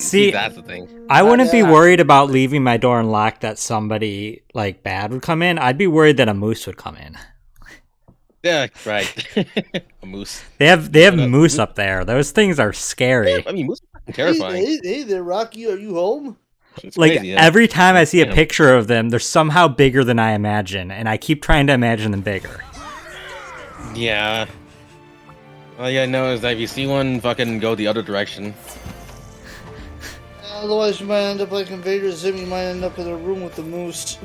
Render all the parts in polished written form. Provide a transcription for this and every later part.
See, that's the thing. I wouldn't be worried about leaving my door unlocked that somebody like bad would come in. I'd be worried that a moose would come in. Yeah, right. A moose. They have moose up there. Those things are scary. Yeah, I mean, moose are fucking terrifying. Hey there, Rocky. Are you home? It's Like crazy, yeah. every time I see a Damn. picture of them, they're somehow bigger than I imagine, and I keep trying to imagine them bigger. Yeah. All you gotta know is that if you see one, fucking go the other direction. Otherwise, you might end up like Invader Zim. You might end up in a room with the moose.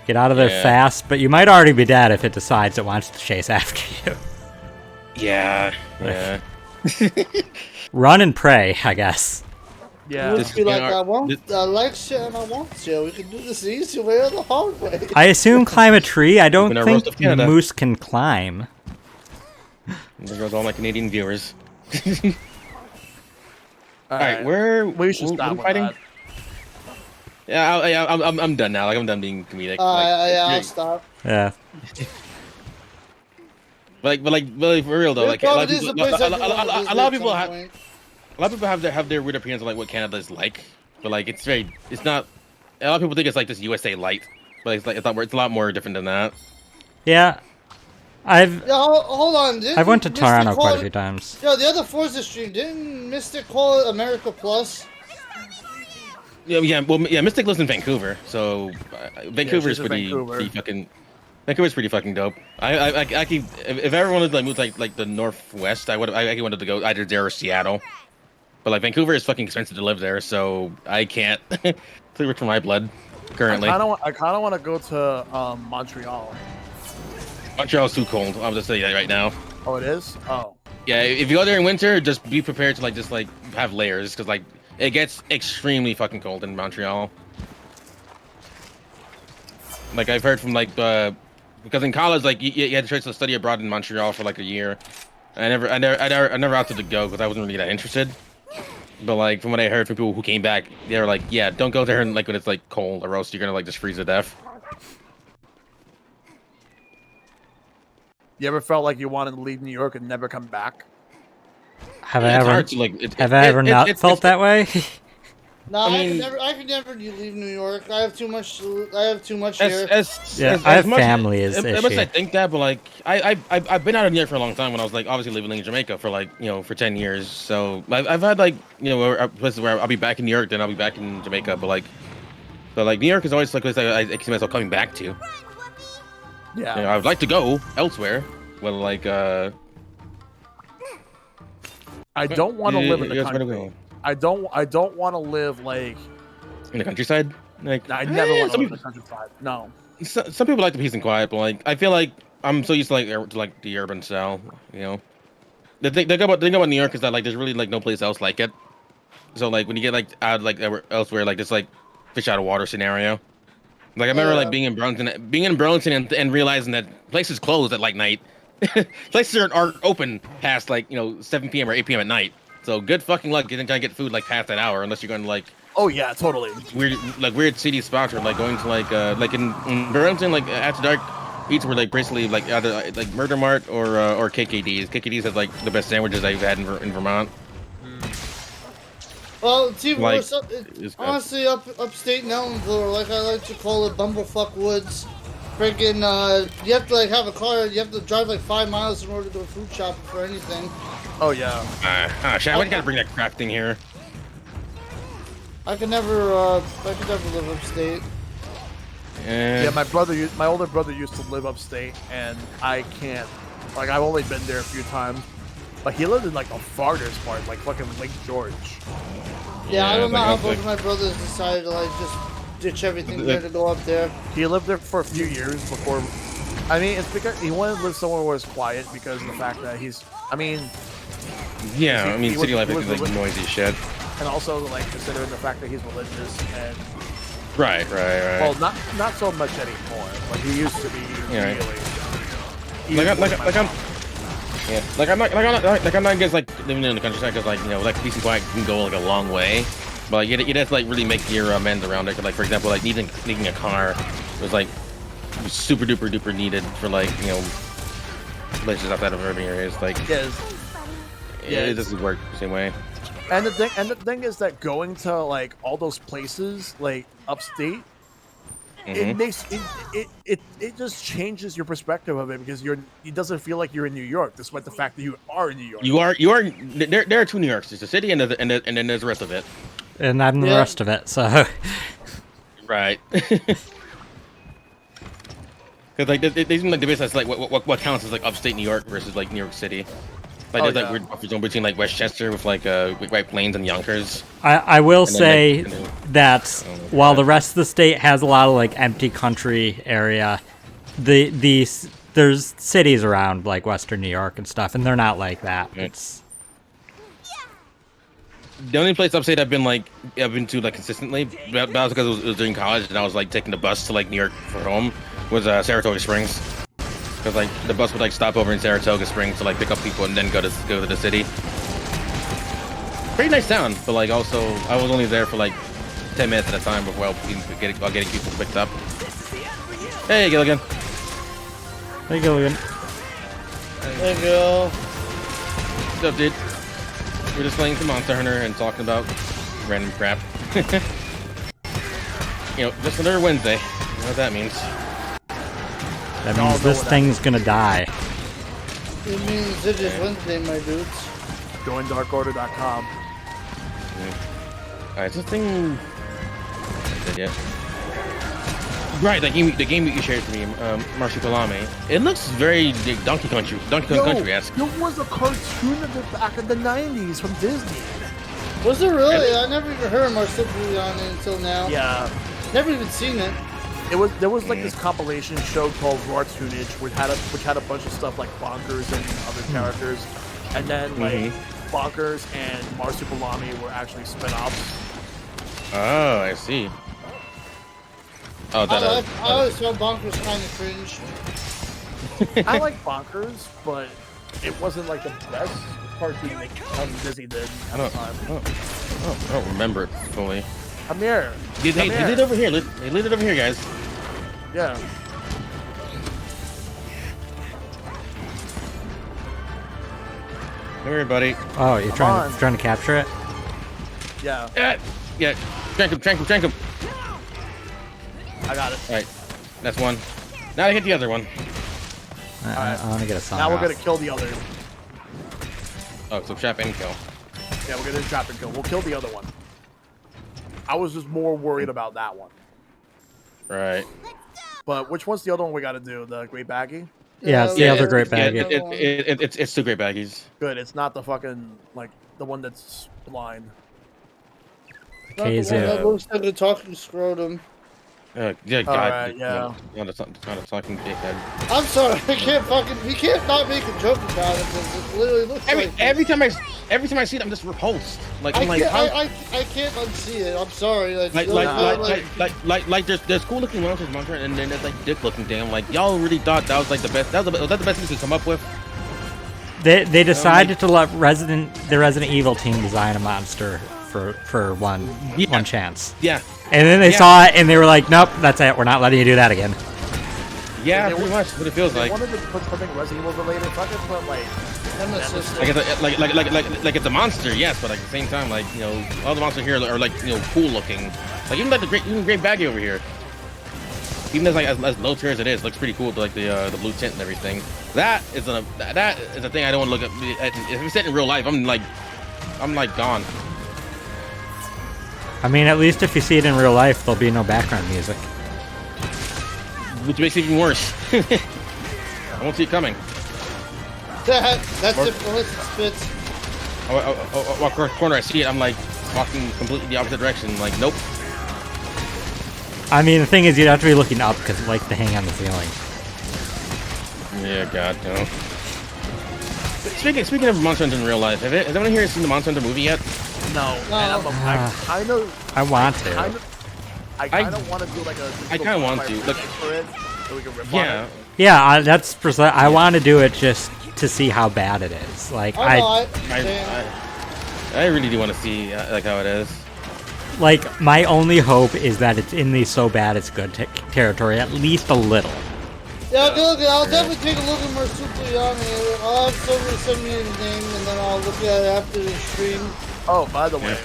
Get out of there Yeah. fast, but you might already be dead if it decides it wants to chase after you. Yeah. Yeah. Run and pray, I guess. You Yeah. would This be is like, gonna- I like shit and I want shit. We can do this the easy way or the hard way. I assume climb a tree. I don't Open our think roast of Canada. moose can climb. There goes all my Canadian viewers. All Alright, we should stop with fighting? that. Yeah, I'm done now. Like, I'm done being comedic. Yeah, like, I'll stop. Yeah. but for real though, It like a lot of probably is people, the place a I'd wanna lot visit of at people some have, point. a lot of people have their weird opinions on like what Canada is like, but like it's not. A lot of people think it's like this USA light, but it's a lot more different than that. Yeah. Yeah, hold on. I've went to Didn't Mystic Toronto call quite a it- few times. Yo, the other Forza stream, didn't Mystic call it America Plus? Yeah. Mystic lives in Vancouver, so Vancouver's she's in Vancouver. Vancouver's pretty fucking dope. I keep if everyone would like move like the northwest, I wanted to go either there or Seattle, but like Vancouver is fucking expensive to live there, so I can't. Too rich for my blood currently. I kind of want to go to Montreal. Montreal's too cold. I'll just say that right now. Oh, it is. Oh, Yeah, if you go there in winter, just be prepared to like have layers because like it gets extremely fucking cold in Montreal. Like I've heard from because in college like you had to try to study abroad in Montreal for like a year. I never opted to go because I wasn't really that interested. But like from what I heard from people who came back, they were like, yeah, don't go there and like when it's like cold or else you're gonna like just freeze to death. you ever felt like you wanted to leave New York and never come back? Have Yeah, I it's ever hard to, like, have I ever not felt that way? No, I I mean- could never leave New York. I have too much here. Yeah, As I have much- family is as much as issue. I think that, but like I've been out of New York for a long time when I was like obviously living in Jamaica for like for 10 years. So I've had like places where I'll be back in New York, then I'll be back in Jamaica. But like New York is always like a place I see myself coming back to. Yeah. I would like to go elsewhere. Well, like I don't want to live in the you guys wanna country. go I don't want to live like. in the countryside. Like I never want to some live in the countryside. No. some people like the peace and quiet, but like I feel like I'm so used to like the urban style. The thing about New York is that like there's really like no place else like it. So like when you get like out like elsewhere, like this like fish out of water scenario. Like I remember like being in Burlington and realizing that places close at like night. Places aren't open past like 7 p.m. or 8 p.m. at night. So good fucking luck getting trying to get food like past that hour unless you're going to like Oh yeah, totally. weird city spots or like going to like in Burlington like after dark eats were like basically like either like Murder Mart or KKD's. KKD's has like the best sandwiches I've had in Vermont. Well, see, Like, it's honestly upstate in Ellenville, or like I like to call it, Bumblefuck Woods. Freaking, you have to like have a car. You have to drive like 5 miles in order to go food shopping for anything. Oh yeah. Shit, I gotta bring that crap thing here. I could never live upstate. Yeah, my older brother used to live upstate, and I can't. Like, I've only been there a few times. Like, he lived in like the farthest part, like fucking Lake George. Yeah, I don't know how like, both of my brothers decided to like just ditch everything there to go up there. He lived there for a few years before. I mean, it's because he wanted to live somewhere where it's quiet because of the fact that he's. I mean, Yeah, I mean he city was- life he is was like reli- noisy as shit. and also like considering the fact that he's religious and Right. well, not so much anymore. Like he used to be Yeah, right. really. I'm not against like living in the countryside because like peace and quiet can go like a long way, but like you have to like really make your amends around it. 'Cause, like for example, like needing a car was like super duper needed for like places outside of urban areas. Like Yes. it doesn't work the same way. And the thing is that going to like all those places like upstate, it makes it just changes your perspective of it because it doesn't feel like you're in New York, despite the fact that you are in New York. You are. There are two New Yorks. There's the city and then there's the rest of it. And I'm the rest of it, so. Right. Because like they seem like the business like what counts as like upstate New York versus like New York City. Like there's like weird buffer zone between like Westchester with like White Plains and Yonkers. I will then, say like, that while the rest of the state has a lot of like empty country area, there's cities around like Western New York and stuff, and they're not like that. It's the only place upstate I've been to like consistently, but that was because it was during college and I was like taking the bus to like New York for home, was Saratoga Springs. Because like the bus would like stop over in Saratoga Springs to like pick up people and then go to the city. Pretty nice town, but like also I was only there for like 10 minutes at a time while getting people picked up. Hey Gilligan. Hey Gilligan. There you go. What's up, dude? We're just playing some Monster Hunter and talking about random crap. You know, just another Wednesday. You know what that means. That means this thing's gonna die. It means it is Wednesday, my dudes. Join darkorder.com. Alright, this thing. Yeah. Right, the game that you shared for me, Marsupilami. It looks very Donkey Kong Country-esque. There was a cartoon of it back in the 90s from Disney. Was it really? I never even heard of Marsupilami until now. Yeah. Never even seen it. There was like this compilation show called Cartoonage, which had a bunch of stuff like Bonkers and other characters, and then like Bonkers and Marsupilami were actually spin-offs. Oh, I see. Oh, I always found Bonkers kind of cringe. I like Bonkers, but it wasn't like the best cartoon that Disney did. I don't remember it fully. I'm here. Hey, lead it over here. Lead it over here, guys. Yeah. Come here, buddy. Oh, you're trying to capture it? Yeah. Yeah. Trank him. I got it. Alright. That's one. Now I hit the other one. I want to get a song. Now we're off. gonna kill the other. Oh, so trap and kill. Yeah, we're gonna trap and kill. We'll kill the other one. I was just more worried about that one. Right. But which one's the other one we gotta do? The Great Baggy? Yeah, it's the other great bag. It's two great baggies. Good, it's not the fucking, like, the one that's blind. That Kazoo. looks like a talking scrotum. Yeah, God. Alright, yeah. Not a talking dickhead. I'm sorry, we can't not make a joke about it because it literally looks like Every time I see it, I'm just repulsed. Like I'm I like, can't unsee it. I'm sorry. Like there's cool looking monsters, and then there's like dick looking thing. I'm like, y'all really thought that was like the best? Was that the best thing you could come up with? They decided to let the Resident Evil team design a monster for one chance. Yeah. And then they saw it and they were like, nope, that's it. We're not letting you do that again. Yeah, pretty much what it feels like. They wanted to put something Resident Evil related, fucking put like like it's a monster, yes, but at the same time, like, you know, all the monsters here are like, you know, cool looking. Like even Great Baggy over here. Even as low tier as it is, looks pretty cool. Like the blue tint and everything. That is a thing I don't want to look at. If it's set in real life, I'm like gone. I mean, at least if you see it in real life, there'll be no background music. Which makes it even worse. I won't see it coming. That's it. Unless it spits. I walk across the corner, I see it, I'm like walking completely the opposite direction. Like, nope. I mean, the thing is, you'd have to be looking up because it likes to hang on the ceiling. Yeah, God, no. Speaking of Monster Hunter in real life, has anyone here seen the Monster Hunter movie yet? no. And I want to. I kind of want to do like a. I kind of want to. Look, for it, so we can rip yeah. on it. Yeah, that's precise. I want to do it just to see how bad it is. Like I really do want to see like how it is. Like my only hope is that it's in the so bad it's good territory, at least a little. Yeah, look, I'll definitely take a look at Marsupilami. I'll have somebody send me his name, and then I'll look at it after the stream. Oh, by the way,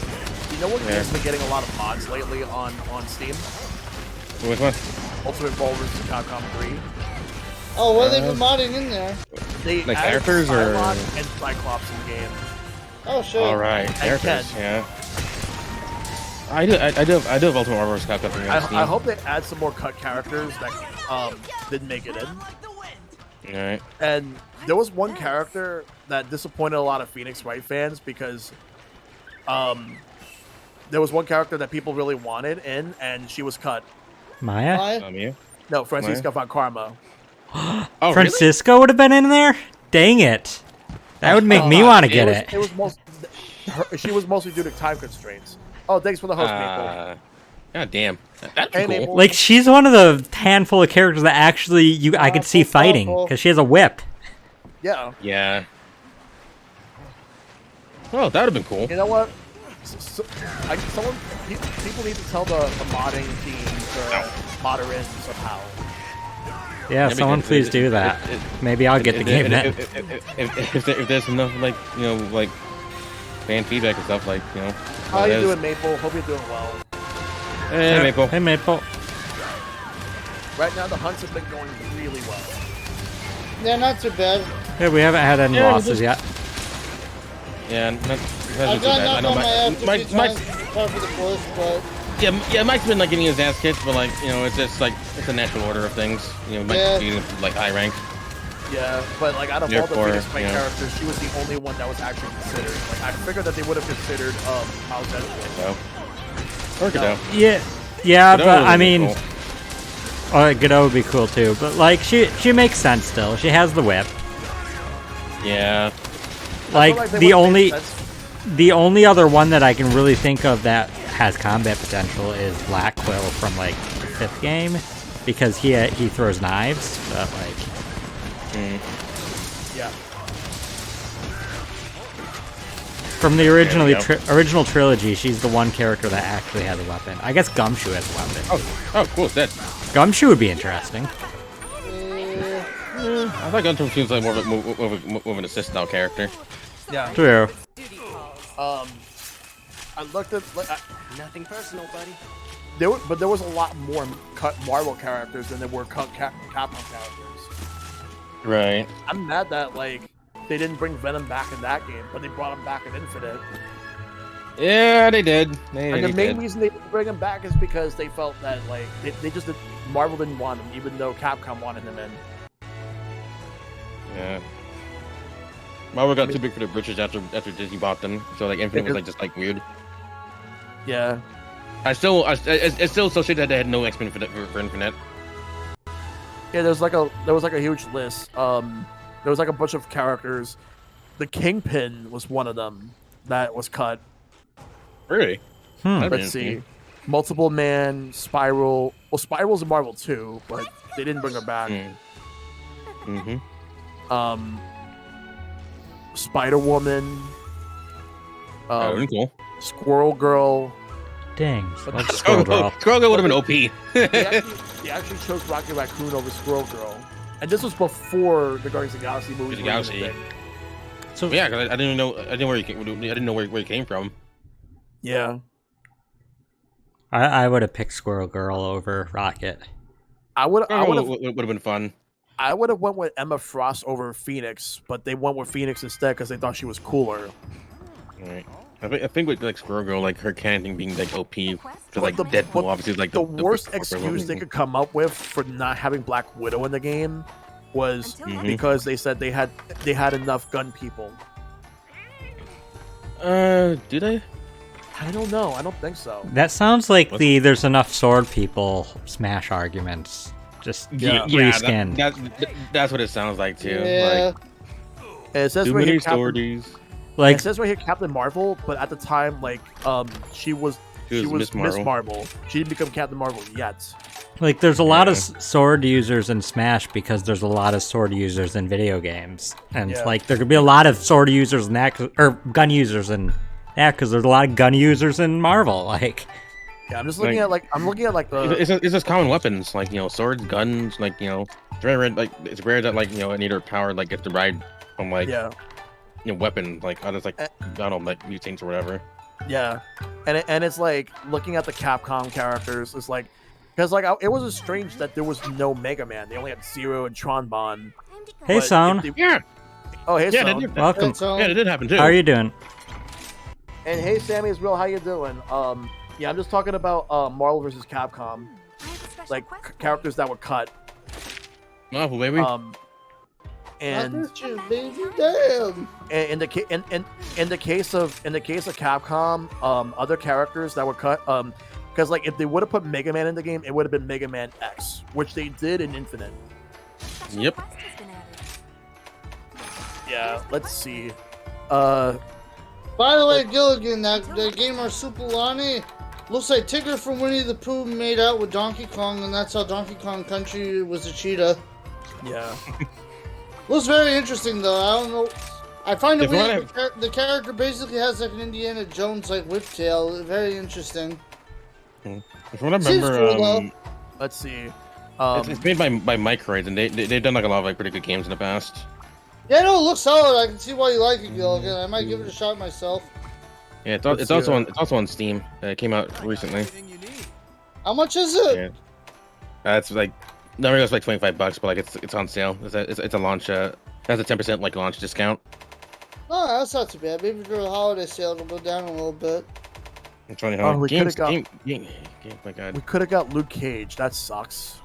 you know what Yeah. game's been getting a lot of mods lately on Steam? Which one? Ultimate Marvel vs. Capcom 3. Oh, what have they been modding in there? They Like added characters or- Psylocke and Cyclops in the game. Oh shit. All right, characters. Ken. Yeah. I do have Ultimate Marvel vs. Capcom 3 on Steam. I hope they add some more cut characters that didn't make it in. All right. And there was one character that disappointed a lot of Phoenix Wright fans because there was one character that people really wanted in, and she was cut. Maya? Why? You? No, Francisca von Karma. Oh, really? Francisco would have been in there? Dang it. That would make me want to get it. She was mostly due to time constraints. Oh, thanks for the host, Maple. God damn. That'd be Hey, cool. Maple. Like, she's one of the handful of characters that actually I could see fighting, because she has a whip. Yeah. Yeah. Oh, that would have been cool. You know what? People need to tell the modding team to mod her in somehow. Yeah, Yeah, someone because please do that. Maybe I'll get the game then. If there's enough, like, you know, like, fan feedback and stuff, like, you know. How you there's- doing, Maple? Hope you're doing well. Hey, Maple. Hey, Maple. Right now, the hunts have been going really well. Yeah, not too bad. Yeah, we haven't had any Yeah, losses yet. Yeah, not I too got bad. I knocked know on my ass a few Mike's, times par for the course, but yeah, Mike's been, like, getting his ass kicked, but, like, you know, it's just, like, it's a natural order of things. You know, Mike's Yeah. getting, like, high rank. Yeah, but like out of all the Therefore, Phoenix Wright yeah. characters, she was the only one that was actually considered. Like I figured that they would have considered Miles Edgeworth. So, work it No. out. Yeah, Godot but would I be mean, cool. Godot would be cool too. But like, she makes sense still. She has the whip. Yeah. Like I feel the they would've only made sense. the only other one that I can really think of that has combat potential is Black Quill from like the 5th game, because he throws knives. But like Yeah. from the original There we go. original trilogy, she's the one character that actually has a weapon. I guess Gumshoe has a weapon. Oh, cool. It's dead. Gumshoe would be interesting. I thought Gunter seems like more of an assist style character. Yeah. True. I looked at Nothing personal, buddy. but there was a lot more cut Marvel characters than there were cut Capcom characters. Right. I'm mad that like they didn't bring Venom back in that game, but they brought him back in Infinite. Yeah, they did. And the main reason they didn't bring him back is because they felt that like they just Marvel didn't want him, even though Capcom wanted him in. Yeah. Marvel got too big for the britches after Disney bought them, so like Infinite was like just like weird. Yeah. It's still so shit that they had no X-Men for Infinite. Yeah, there was like a huge list. There was like a bunch of characters. The Kingpin was one of them that was cut. Really? That'd be Let's see. interesting. Multiple Man, Spiral. Well, Spiral's in Marvel too, but they didn't bring her back. Mm-hmm. Spider Woman. Oh, cool. Squirrel Girl. Dang. But- Like Squirrel Girl. Squirrel Girl would have been OP. They actually chose Rocket Raccoon over Squirrel Girl, and this was before the Guardians of the Galaxy movies. Guardians of the were even a Galaxy. thing. So Yeah, because I didn't know. I didn't know where he came from. Yeah, I would have picked Squirrel Girl over Rocket. I would Would have been fun. have went with Emma Frost over Phoenix, but they went with Phoenix instead because they thought she was cooler. Right. I think with like Squirrel Girl, like her cannon being like OP, to like the- Deadpool, but obviously like The worst excuse they could come up with for not having Black Widow in the game was because they said they had enough gun people. Do they? I don't know. I don't think so. That sounds like there's enough sword people smash arguments. Just reskinned. That's what it sounds like too. yeah. And it says Too right many here, Captain, stories. Like it says right here Captain Marvel, but at the time, like, she was Miss Miss Marvel. Marvel. She didn't become Captain Marvel yet. there's a lot of sword users in Smash because there's a lot of sword users in video games, and Yeah. like there could be a lot of sword users in that, or gun users in that, because there's a lot of gun users in Marvel. Like, Yeah, I'm just looking at the. It's just common weapons like swords, guns, like it's very rare. Like it's rare that like an eater power like gets to ride from like Yeah. weapon, like others like I don't know, like mutants or whatever. Yeah, and it's like looking at the Capcom characters. It's like because like it was strange that there was no Mega Man. They only had Zero and Tron. Hey, But Sound. if they- Yeah, Oh, hey, yeah, Sound. they did. Welcome. So, Yeah, it did happen too. How are you doing? And hey, Sammy as well. How you doing? Yeah, I'm just talking about Marvel vs. Capcom, like characters that were cut. Oh, baby. And Not you, baby, damn. in the case of Capcom, other characters that were cut, because like if they would have put Mega Man in the game, it would have been Mega Man X, which they did in Infinite. Yep. Yeah, let's see. By the way, Gilligan, that gamer Supulani looks like Tigger from Winnie the Pooh made out with Donkey Kong, and that's how Donkey Kong Country was a cheetah. Yeah. Looks very interesting, though. I don't know. I find it If weird. I- The character basically has like an Indiana Jones like whiptail. Very interesting. From what I Seems remember, cool, though. Let's see. it's made by Microids, and they've done like a lot of like pretty good games in the past. Yeah, no, it looks solid. I can see why you like it, Gilligan. I might give it a shot myself. Yeah, it's Let's also see on Steam. It came out recently. How much is it? Yeah. It's like normally it's like $25, but like it's on sale. It's a launch. It has a 10% like launch discount. Oh, that's not too bad. Maybe for the holiday sale, it'll go down a little bit. I'm trying to Oh, we games, could've got- my god. We could have got Luke Cage. That sucks.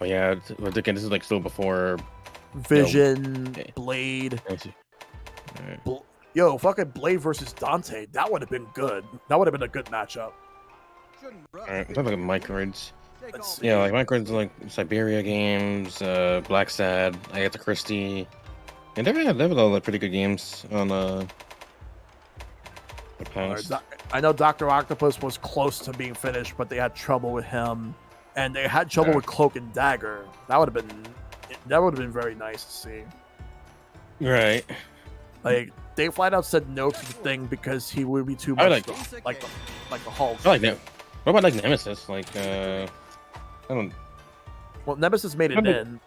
Oh yeah, but again, this is like still before. Vision, Okay. Blade. Alright. Yo, fucking Blade versus Dante. That would have been good. That would have been a good matchup. Alright, I'm talking about Microids. Let's see. Yeah, like Microids, like Siberia games, Black Sad, Agatha Christie, and they have a lot of pretty good games on the past. I know Dr. Octopus was close to being finished, but they had trouble with him, and they had trouble Yeah. with Cloak and Dagger. That would have been very nice to see. Right. Like they flat out said no to the thing because he would be too I much like- like the Hulk. I like that. What about like Nemesis? Like I don't. Well, Nemesis made it I'm- in.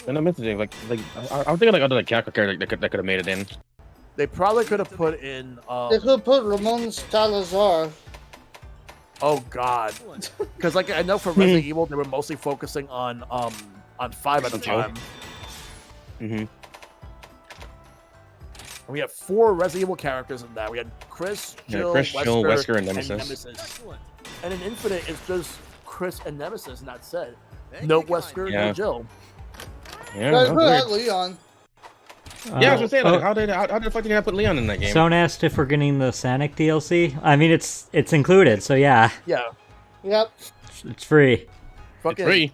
I don't mean like I'm thinking like other like character that could have made it in. They probably could have put in. They could put Ramon Salazar. Oh God, because like I know for Resident Evil they were mostly focusing on 5 at the Joe. time. Mm-hmm. And we had 4 Resident Evil characters in that. We had Chris, Jill, Chris, Wesker, Jill, Wesker, and Nemesis. And in Infinite, it's just Chris and Nemesis, and that's it. No Wesker, no Yeah. Jill. Yeah. Guys, that put was out weird. Leon. Yeah, I was gonna say like Oh, how the fuck did you put Leon in that game? Someone asked if we're getting the Sonic DLC. I mean, it's included, so yeah, Yeah. Yep. it's free. It's Fucking, free.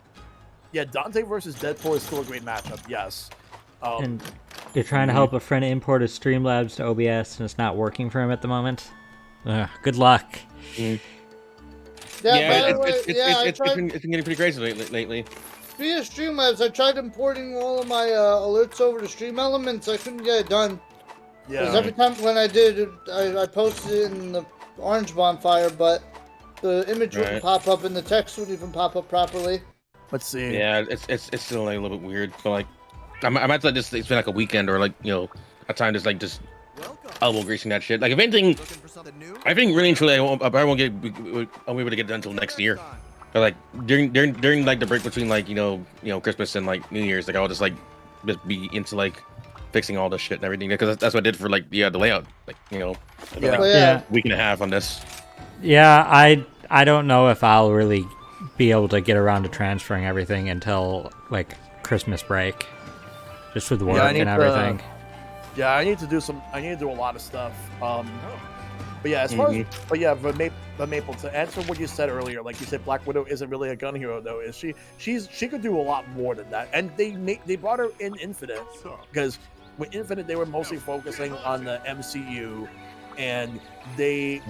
Yeah, Dante versus Deadpool is still a great matchup, yes. And you're trying to help a friend import his Streamlabs to OBS, and it's not working for him at the moment. Ugh, good luck. Yeah, Yeah, by the way, I it's tried, been getting pretty crazy lately. via Streamlabs, I tried importing all of my alerts over to Stream Elements. I couldn't get it done. Because Yeah. every time when I did, I posted it in the orange bonfire, but the image wouldn't Right. pop up and the text wouldn't even pop up properly. Let's see. Yeah, it's still like a little bit weird. But like, I'm at like just it's been like a weekend or like a time just like just elbow greasing that shit. Like if anything, I think really and truly I won't be able to get it done until next year. But like during like the break between like Christmas and like New Year's, like I'll just like just be into like fixing all this shit and everything because that's what I did for like the layout, like Yeah. But Yeah. yeah, week and a half on this. Yeah, I don't know if I'll really be able to get around to transferring everything until like Christmas break, just with work I need and to- everything. Yeah, I need to do a lot of stuff. But yeah, as far as the Maple, to answer what you said earlier, like you said, Black Widow isn't really a gun hero though, is she? She could do a lot more than that. And they brought her in Infinite because with Infinite they were mostly focusing on the MCU, and they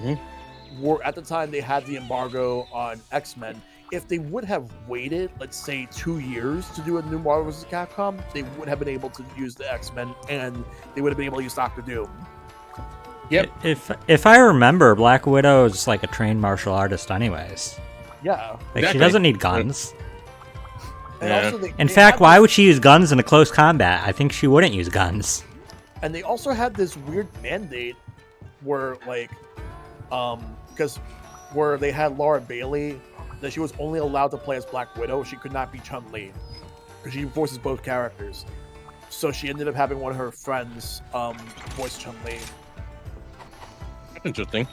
were at the time they had the embargo on X-Men. If they would have waited, let's say 2 years to do a new Marvel vs. Capcom, they would have been able to use the X-Men and they would have been able to use Doctor Doom. Yep. If I remember, Black Widow is like a trained martial artist, anyways. Yeah. Like she Exactly. doesn't need guns. And Yeah. also In they fact, had why would she use guns in a close combat? I think she wouldn't use guns. And they also had this weird mandate where, like, because where they had Laura Bailey, that she was only allowed to play as Black Widow. She could not be Chun-Li because she voices both characters. So she ended up having one of her friends voice Chun-Li. That's interesting.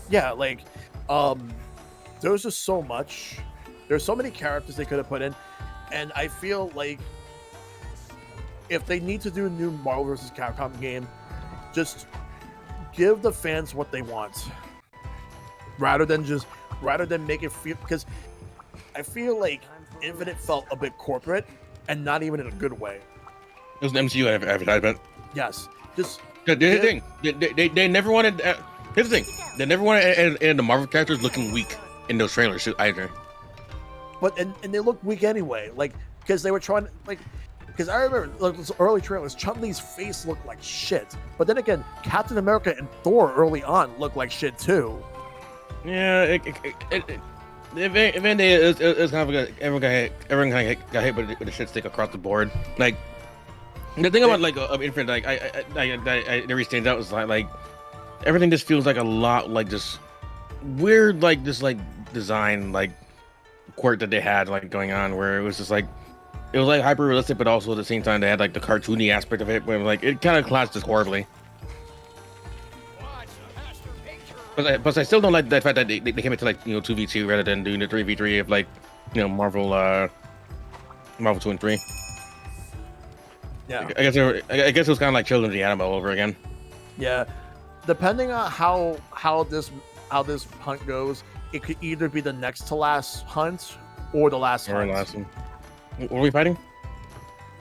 Yeah, like, there was just so much. There's so many characters they could have put in, and I feel like if they need to do a new Marvel vs. Capcom game, just give the fans what they want, rather than make it feel, because I feel like Infinite felt a bit corporate, and not even in a good way. It was an MCU advertisement. Yes, just Here's the thing. They never wanted. Here's the thing. They never wanted and the Marvel characters looking weak in those trailers either. but and they look weak anyway, like, because they were trying, like, because I remember, like, those early trailers, Chun-Li's face looked like shit, but then again, Captain America and Thor early on looked like shit too. Yeah, if anything, it was kind of everyone kind of got hit with the shit stick across the board. Like the thing about like Infinite, like I never stands out was like everything just feels like a lot like just weird, like this like design like quirk that they had like going on, where it was just like it was like hyper realistic, but also at the same time they had like the cartoony aspect of it, where like it kind of clashed just horribly. But I still don't like the fact that they came into like 2v2 rather than doing the 3v3 of like Marvel 2 and 3. Yeah, I guess it was kind of like Children of the Atom all over again. yeah. Depending on how this hunt goes, it could either be the next to last hunt or the last Or hunt. last one. What were we fighting?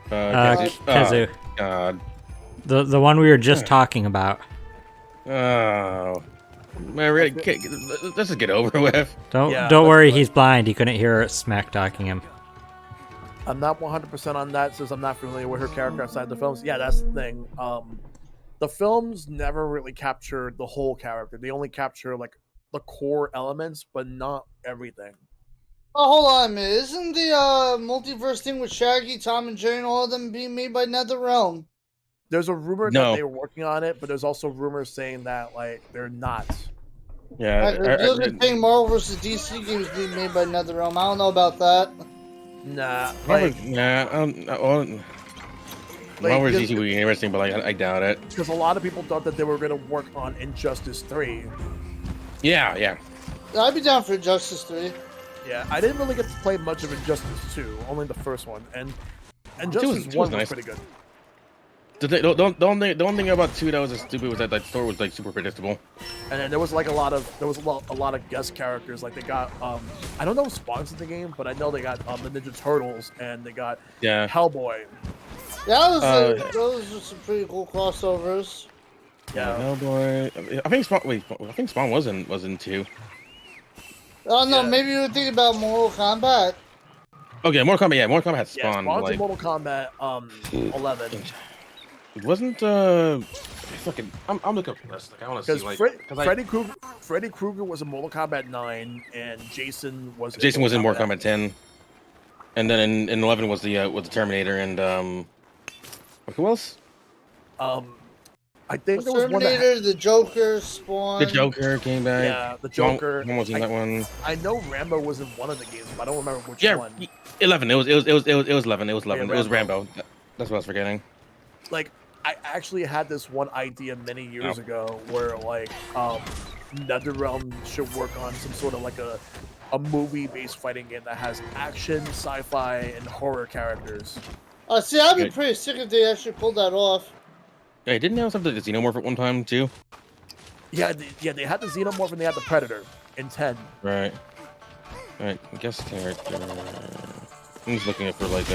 Kazu. God. The one we were just talking about. Oh. Man, really, let's just get over with. Don't worry, he's blind. He couldn't hear us smack talking him. I'm not 100% on that since I'm not familiar with her character outside the films. Yeah, that's the thing. The films never really captured the whole character. They only capture like the core elements, but not everything. Oh, hold on a minute. Isn't the multiverse thing with Shaggy, Tom and Jerry, and all of them being made by NetherRealm? There's a rumor No. that they were working on it, but there's also rumors saying that like they're not. Yeah. They're saying Marvel vs. DC games being made by NetherRealm. I don't know about that. Nah, like, Marvel vs. DC would be interesting, but like I doubt it. because a lot of people thought that they were going to work on Injustice 3. Yeah. I'd be down for Justice 3. Yeah, I didn't really get to play much of Injustice 2, only the first one, and Injustice 1 was nice. pretty good. The only thing about 2 that was just stupid was that like Thor was like super predictable. And then there was like a lot of guest characters. Like they got I don't know if Spawn's in the game, but I know they got the Ninja Turtles and they got Hellboy. Yeah, those are some pretty cool crossovers. Yeah. Hellboy. I think Spawn. Wait, I think Spawn was in 2. I don't know. Yeah. Maybe you were thinking about Mortal Kombat. Okay, Mortal Kombat. Yeah, Mortal Kombat had Yeah, Spawn. Spawn's like, in Mortal Kombat 11. it wasn't fucking. I'm looking up the list. Like, I want to Because see like. Freddy Krueger was in Mortal Kombat 9, and Jason was. Jason was in Mortal Kombat 10, and then in 11 was the Terminator and who else? I think The there was one Terminator, that, the Joker, Spawn. The Joker came back. yeah, the Joker. One was in that one. I know Rambo was in one of the games, but I don't remember which Yeah, one. 11. It was 11. It was 11. Yeah, It was Rambo. Rambo. That's what I was forgetting. Like I actually had this one idea many years ago where like NetherRealm should work on some sort of like a movie-based fighting game that has action, sci-fi, and horror characters. See, I'd be Good. pretty sick if they actually pulled that off. Hey, didn't they have something to Xenomorph at one time too? Yeah, they had the Xenomorph and they had the Predator in 10. Right. Alright, I guess character. I'm just looking at for like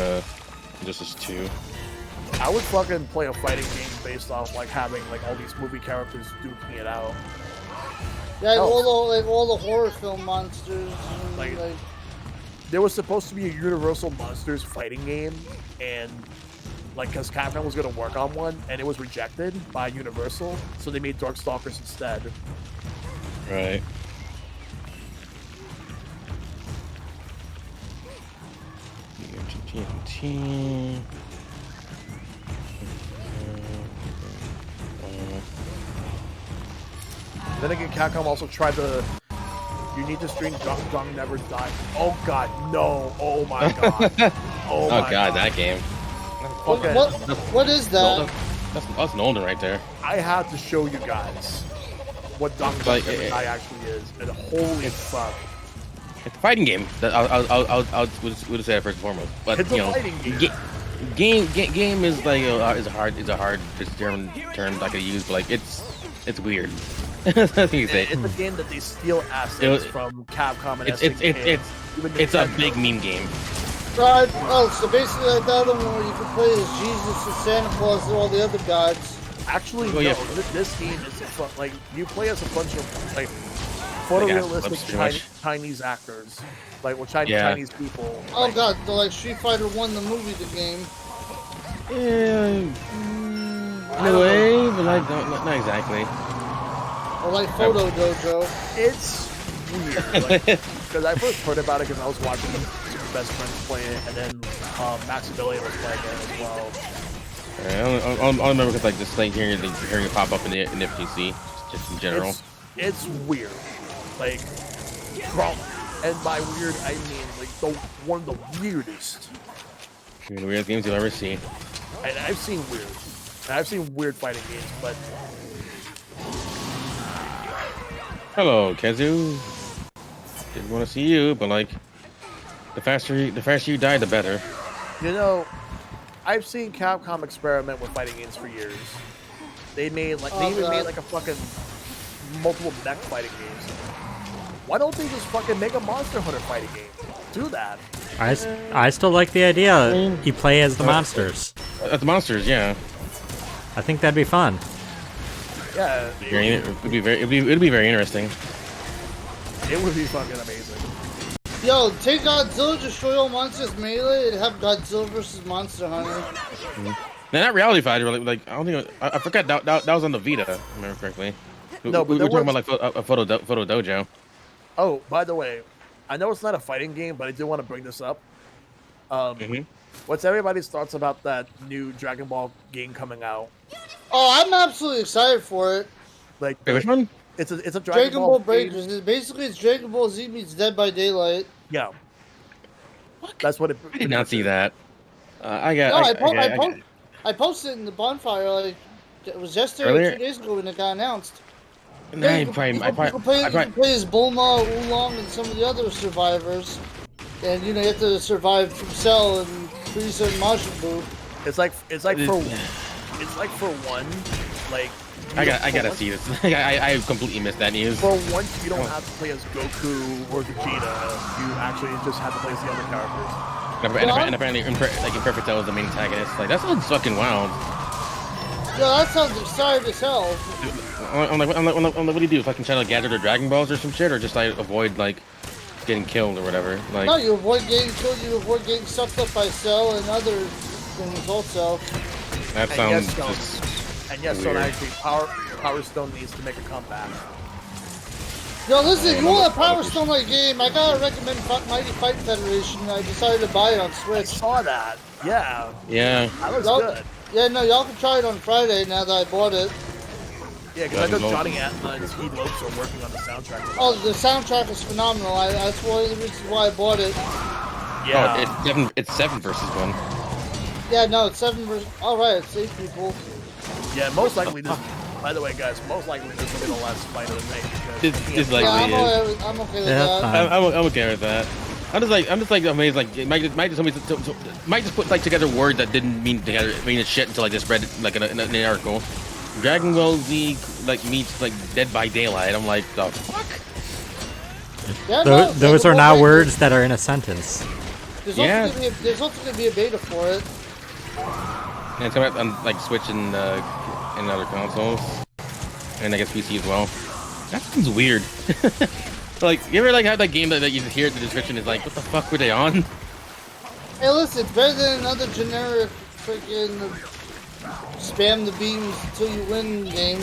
Justice 2. I would fucking play a fighting game based off like having like all these movie characters duking it out. Yeah, Oh. all the horror film monsters. And, Like- like, There was supposed to be a Universal Monsters fighting game, and like because Capcom was going to work on one, and it was rejected by Universal, so they made Darkstalkers instead. Right. TNT. Then again, Capcom also tried to. You need to stream Dung Never Die. Oh god, no! Oh my god! Oh my god, that game. Okay. What is that? That's an older right there. I had to show you guys what Dung Like, Never Die actually is, and holy fuck! It's a fighting game. We'll just say that first and foremost. But It's you a know, fighting game. game is like is a hard German term I could use, but like it's weird. That's what you say. It's a game that they steal assets from Capcom and It's a big meme game. Right. Oh, so basically like that one where you can play as Jesus and Santa Claus and all the other gods. Actually, Oh, no. yeah. This game is fun. Like you play as a bunch of like photorealistic pretty much. Chinese actors, like Yeah. Chinese people. Oh like, god, they're like Street Fighter 1, the movie, the game. In a way, but like not exactly. Or like Photo Dojo. it's weird because I first heard about it because I was watching my best friends play it, and then Maximilian was playing it as well. I remember because like just like hearing it pop up in the FTC, just in general. It's weird, like, bro. And by weird, I mean like one of the weirdest. The weirdest games you'll ever see. And I've seen weird. And I've seen weird fighting games, but Hello, Kazu. Didn't want to see you, but like, the faster you die, the better. you know, I've seen Capcom experiment with fighting games for years. They made like they even made like a fucking multiple mech fighting games. Why don't they just fucking make a Monster Hunter fighting game? Do that. I still like the idea. You play as the monsters. The monsters, yeah. I think that'd be fun. Yeah, It'd be very interesting. it would be fucking amazing. Yo, take Godzilla, destroy all monsters melee, and have Godzilla versus Monster Hunter. Now that Reality Fighter, like I don't think I forgot that was on the Vita, if I remember correctly. No, but we there were talking was- about like a photo dojo. Oh, by the way, I know it's not a fighting game, but I do want to bring this up. What's everybody's thoughts about that new Dragon Ball game coming out? Oh, I'm absolutely excited for it. Like, Wait, which one? it's a Dragon Ball game. Breakers. It's Dragon Ball Z meets Dead by Daylight. Yeah. That's what it. I did not see that. I posted it in the bonfire like it was yesterday Earlier? or 2 days ago when it got announced. Nah, Yeah, you can you can play as Bulma, Oolong, and some of the other survivors. And you know you have to survive from Cell and Frieza and Majin Buu. It's like for one, like I gotta see this. I completely missed that news. for once you don't have to play as Goku or Vegeta. You actually just have to play as the other characters. And apparently, like Imperfect Cell is the main antagonist. Like that sounds fucking wild. Yeah, that sounds exciting as hell. I'm like, what do you do? Fucking try to gather their Dragon Balls or some shit, or just like avoid like getting killed or whatever? Like, No, you avoid getting killed, you avoid getting sucked up by Cell and other things also. that And sounds yes, just And yes, so weird. actually, Power Stone needs to make a comeback. Yo, listen, you want a Power Stone like game? I gotta recommend Mighty Fight Federation. I decided to buy it on I Switch. saw that. Yeah, yeah. that looks Y'all- good. Yeah, no, y'all can try it on Friday now that I bought it. Yeah, because I know Dragon Ball. Johnny Atma and Steve Lopes are working on the soundtrack. Oh, the soundtrack is phenomenal. That's one of the reasons why I bought it. Yeah. Oh, it's seven versus one. Yeah, no, it's 7 versus. All right, it's 8 people. Yeah, most likely this. By the way, guys, most likely this will be the last fight of the night. Because It's like Yeah, weird. I'm okay with Yeah, that. fine. I'm okay with that. I'm just like amazed. Like it might just put like together words that didn't mean together mean shit until I just read it like in an article. Dragon Ball Z like meets like Dead by Daylight. I'm like, the fuck? Yeah, no, Those are Dragon now Ball words that are in a sentence. There's Yeah. also gonna be a beta for it. And it's coming out on like Switch and other consoles, and I guess PC as well. That sounds weird. Like, you ever like have that game that you just hear the description is like, what the fuck were they on? Hey, listen, it's better than another generic freaking spam the beams until you win game.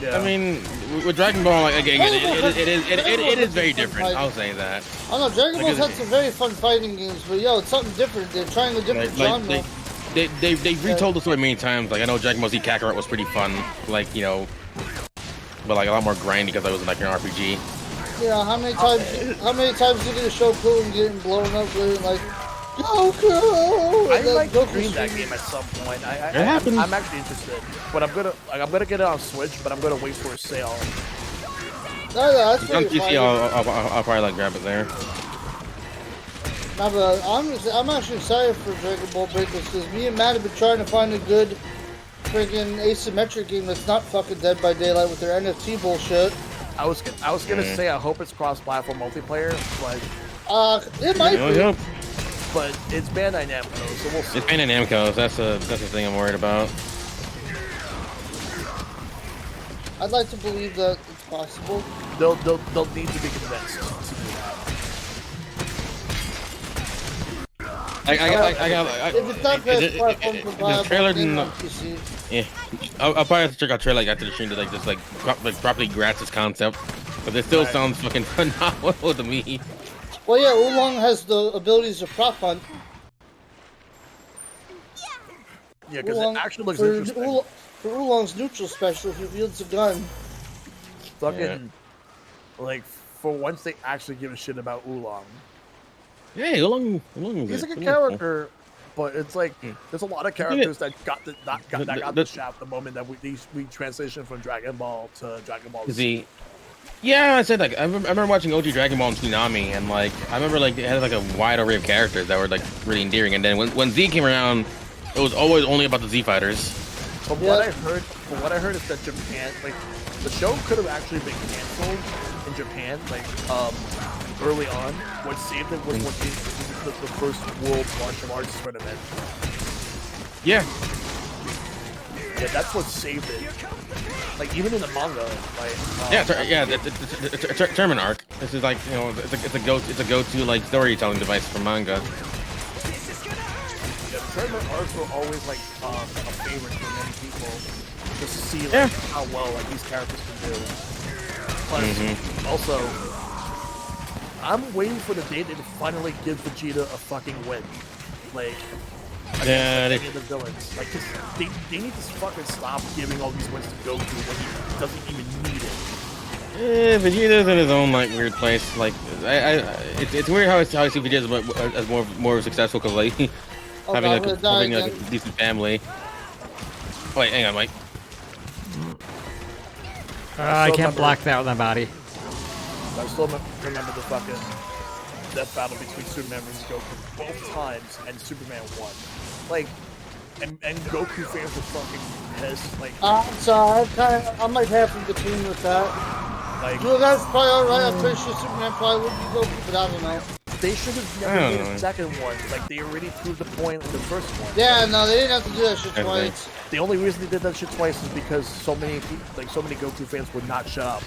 yeah. I mean, with Dragon Ball, like again, it is very different. I'll say that. I don't know, Dragon Ball's Like, had some very fun fighting games, but yo, it's something different. They're trying a different genre. They retold the story many times. Like I know Dragon Ball Z Kakarot was pretty fun. Like, you know, but like a lot more grindy because I was like an RPG. Yeah, how many times you gonna show Pooh and getting blown up with like Goku? I'd And like to Goku's stream that screaming. game at some point. happens. I'm actually interested, but I'm gonna get it on Switch, but I'm gonna wait for a sale. No, that's If it's on pretty PC, I'll probably like grab it there. No, but I'm actually excited for Dragon Ball Breakers because me and Matt have been trying to find a good freaking asymmetric game that's not fucking Dead by Daylight with their NFT bullshit. I was gonna say I hope it's cross-platform multiplayer, but It might be. Yep. but it's Bandai Namco, so we'll see. It's Bandai Namco. That's the thing I'm worried about. I'd like to believe that it's possible. They'll need to be convinced to do that. If it's not cross-platform the compatible, trailer then didn't. on PC. Yeah, I'll probably have to check out trailer like after the stream to like just like properly grasp this concept. But it still sounds fucking phenomenal to me. Well, yeah, Oolong has the abilities to prop hunt. Yeah, because Oolong, it actually looks for interesting. For Oolong's neutral special, he wields a gun. Fucking like for once they actually give a shit about Oolong. Hey, Oolong He's a good character, but it's like there's a lot of characters that got the shaft the moment that we transitioned from Dragon Ball to Dragon Ball Z. Z. Yeah, I said like I remember watching OG Dragon Ball and Tsunami, and like I remember like it had like a wide array of characters that were like really endearing. And then when Z came around, it was always only about the Z fighters. From what I heard is that Japan, like the show could have actually been canceled in Japan, like early on. What saved it was the first World Martial Arts tournament. Yeah. Yeah, that's what saved it. Like even in the manga, like The tournament arc. This is like it's a go-to like storytelling device for manga. Yeah, the tournament arcs were always like a favorite for many people, just to see like how well like these characters can do. But also, I'm waiting for the day they finally give Vegeta a fucking win. Like. Yeah, Any of the villains. Like, cause they need to fucking stop giving all these wins to Goku when he doesn't even need it. Vegeta's in his own like weird place. Like, it's weird how I see Vegeta as more successful because like having a decent family. Oh, wait, hang on, Mike. I can't block that with my body. I still remember the fucking death battle between Superman and Goku both times, and Superman won. Like, and Goku fans were fucking pissed. Like, I'm sorry, I'm like half in between with that. like Well, that's probably alright. I'm pretty sure Superman probably would be Goku, but I don't know. they should have never made a second one. Like, they already proved the point in the first one. Yeah, no, they didn't have to do that shit twice. The only reason they did that shit twice is because so many Goku fans would not shut up.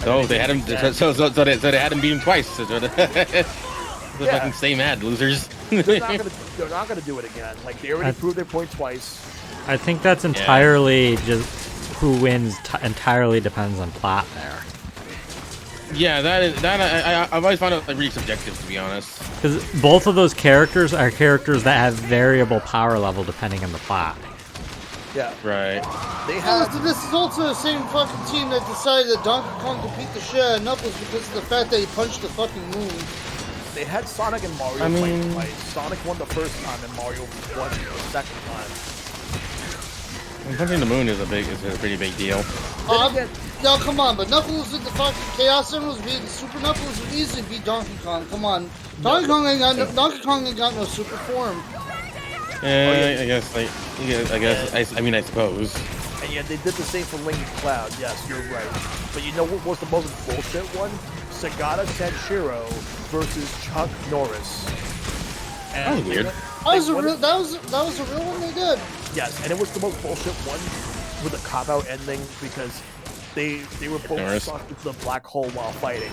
So they had him. So they had him beat him twice. So the fucking stay mad, losers. They're not gonna do it again. Like they already proved their point twice. I think that's entirely just who wins. Entirely depends on plot there. Yeah, I've always found it like, really subjective, to be honest. Because both of those characters are characters that have variable power level depending on the plot. Yeah, Right. they have. This is also the same fucking team that decided that Donkey Kong could beat the shit out of Knuckles because of the fact that he punched the fucking moon. They had Sonic and Mario fight twice. Sonic won the first time, and Mario won the second time. Punching the moon is a pretty big deal. No, come on, but Knuckles in the fucking Chaos Emeralds being Super Knuckles would easily beat Donkey Kong. Come on, Donkey Kong ain't got no super form. Yeah, I guess. I suppose. And yeah, they did the same for Link and Cloud. Yes, you're right. But you know what was the most bullshit one? Sagata Sanshiro versus Chuck Norris. And That was weird. That was a real one they did. Yes, and it was the most bullshit one with a cop-out ending because they were both Norris. sucked into the black hole while fighting.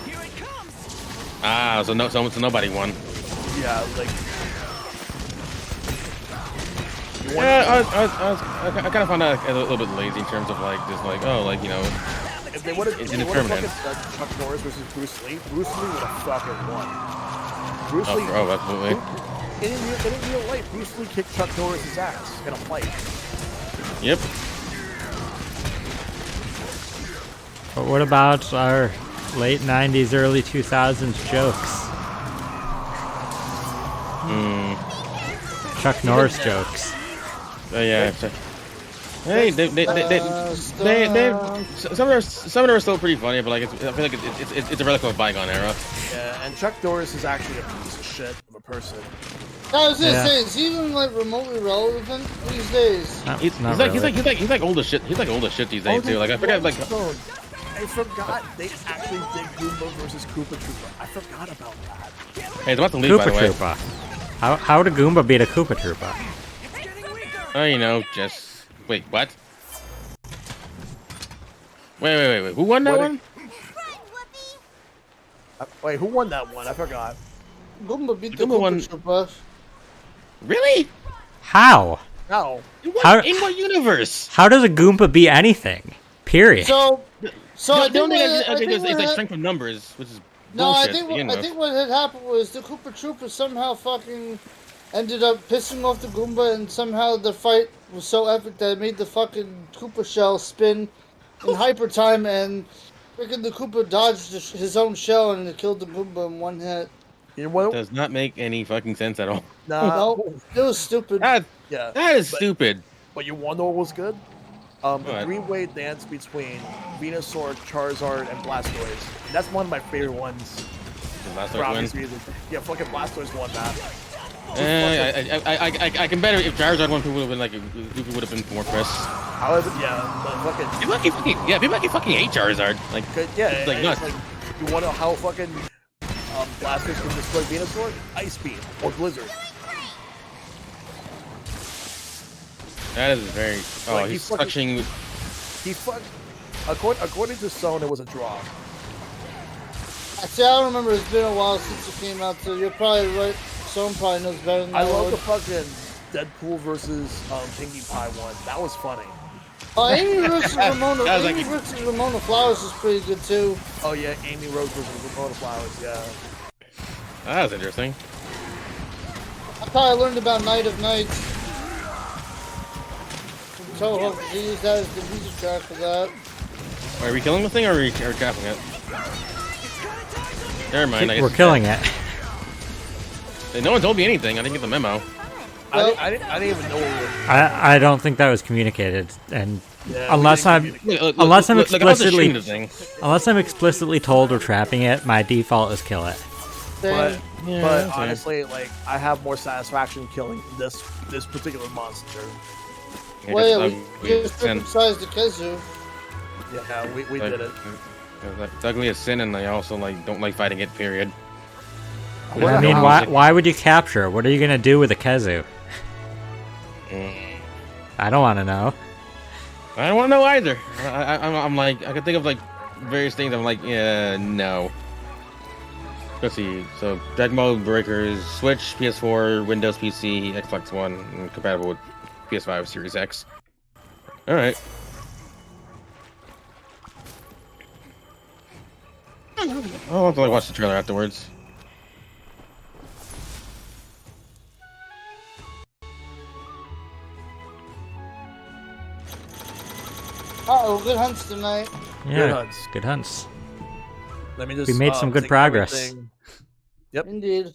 So nobody won. Yeah, like. Yeah, I kind of found that a little bit lazy in terms of like just like If they would have indeterminate. fucking done Chuck Norris versus Bruce Lee would have fucking won. Bruce Lee. Oh, absolutely. In real life, Bruce Lee kicked Chuck Norris' ass in a fight. Yep. But what about our late 90s, early 2000s jokes? Chuck Norris jokes. Oh yeah. Hey, some of them are still pretty funny, but like I feel like it's a relic of a bygone era. Yeah, and Chuck Norris is actually a piece of shit of a person. I was gonna Yeah. say, is he even like remotely relevant these days? No, He's not like really. he's like old as shit. He's like old as shit these days too. Like I forgot like. I forgot they actually did Goomba versus Koopa Troopa. I forgot about that. Hey, it's about to leave by Koopa the way. Troopa. How would a Goomba beat a Koopa Troopa? Oh, you know, just wait. What? Wait. Who won that What- one? Wait, who won that one? I forgot. Goomba beat the Goomba won- Koopa Troopa. Really? How? No. In what, How- in what universe? How does a Goomba beat anything? Period. So I The only think thing I think is what like had- strength of numbers, which is No, I bullshit to think begin I with. think what had happened was the Koopa Troopa somehow fucking ended up pissing off the Goomba, and somehow the fight was so epic that it made the fucking Koopa shell spin in hyper time, and freaking the Koopa dodged his own shell and it killed the Goomba in one hit. You know what? Does not make any fucking sense at all. Nah. No, it was stupid. That Yeah. that is But- stupid. But you want to know what was good? The What? three-way dance between Venusaur, Charizard, and Blastoise. That's one of my favorite ones. The last For one obvious win. reasons. Yeah, fucking Blastoise won that. I can bet if Charizard won, people would have been like, people would have been more pressed. However, yeah, but fucking, People fucking hate Charizard. Like, good, yeah, It's like it's nuts. like, you want to know how fucking Blastoise can destroy Venusaur? Ice Beam or Blizzard. that is very. Oh, Like, he's he fucking- touching. He fuck. According to Stone, it was a draw. See, I don't remember. It's been a while since it came out, so you're probably right. Someone probably knows better than I I love would. the fucking Deadpool versus Pinkie Pie one. That was funny. Amy versus Ramona. That was Amy like- versus Ramona Flowers is pretty good too. Oh yeah, Amy Rose versus Ramona Flowers. Yeah. That was interesting. I probably learned about Night of Nights from Toho. They used that as the music track for that. Are we killing the thing or are we trapping it? Never mind. I guess We're it's killing dead. it. No one told me anything. I didn't get the memo. I didn't even know what we were. I don't think that was communicated, and Yeah, unless we didn't I'm communicate. Unless I'm I was just explicitly- shooting the thing. unless I'm explicitly told we're trapping it, my default is kill it. But, Yeah, but okay. honestly, like I have more satisfaction killing this particular monster. Yeah, Well, just, yeah, we just sin. circumcised the Kezu. Yeah, we Like, did it. It's ugly as sin, and I also like don't like fighting it. Period. I mean, why would you capture it? What are you gonna do with a Kezu? I don't want to know. I don't want to know either. I'm like, I can think of like various things. I'm like, yeah, no. Let's see. So, Dragon Ball Breakers, Switch, PS4, Windows PC, Xbox One, and compatible with PS5, Series X. All right. I'll have to like watch the trailer afterwards. Uh-oh, good hunts tonight. Yeah, hunts. good hunts. Let me just. We made some good take progress. everything- Yep. Indeed.